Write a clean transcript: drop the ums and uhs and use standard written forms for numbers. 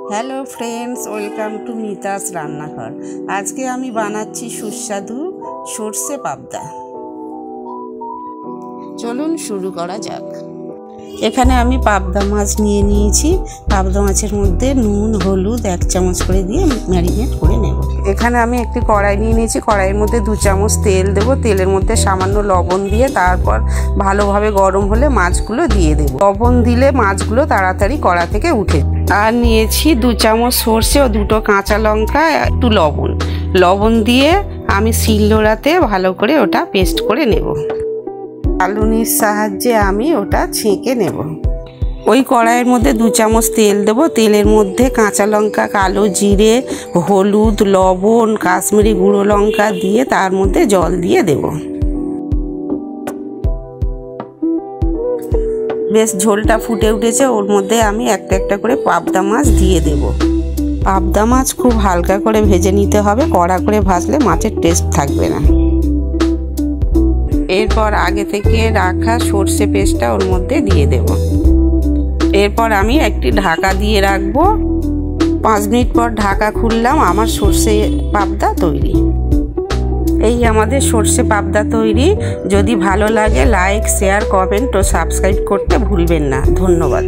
Hello friends, welcome to Mita's রান্নাঘর। আজকে আমি বানাচ্ছি সুস্বাদু সর্ষে পাবদা। চলুন শুরু করা যাক। এখানে আমি পাবদা মাছ নিয়ে নিয়েছি। পাবদা মাছের মধ্যে নুন হলুদ 1 চামচ করে দিয়ে ম্যারিনেট করে নেব। এখানে আমি একটি কড়াই নিয়ে নিয়েছি। কড়াইয়ের মধ্যে 2 চামচ তেল দেব। তেলের মধ্যে সামান্য লবণ দিয়ে তারপর ভালোভাবে গরম হলে মাছগুলো দিয়ে দেব। লবণ দিলে মাছগুলো তাড়াতাড়ি কড়া থেকে উঠে। আর নিয়েছি 2 চামচ সর্ষে ও 2টো কাঁচা লঙ্কা, একটু লবণ দিয়ে আমি শিলনোড়াতে ভালো করে ওটা পেস্ট করে নেব। চালুনির সাহায্যে আমি ওটা ছেঁকে নেব। ওই কড়াইয়ের মধ্যে 2 চামচ তেল দেব। তেলের মধ্যে কাঁচা লঙ্কা, কালো জিরে, হলুদ, লবণ, কাশ্মীরি গুঁড়ো লঙ্কা দিয়ে তার মধ্যে জল দিয়ে দেব। বেশ ঝোলটা ফুটে উঠেছে। ওর মধ্যে আমি একটা একটা করে পাবদা মাছ দিয়ে দেব। পাবদা মাছ খুব হালকা করে ভেজে নিতে হবে, কড়া করে ভাজলে মাছের টেস্ট থাকবে না। এরপর আগে থেকে রাখা সর্ষে পেস্টটা ওর মধ্যে দিয়ে দেব। এরপর আমি একটি ঢাকা দিয়ে রাখবো। 5 মিনিট পর ঢাকা খুললাম। আমার সর্ষে পাবদা তৈরি। এই আমাদের সর্ষে পাবদা তৈরি। যদি ভালো লাগে লাইক, শেয়ার, কমেন্ট ও সাবস্ক্রাইব করতে ভুলবেন না। ধন্যবাদ।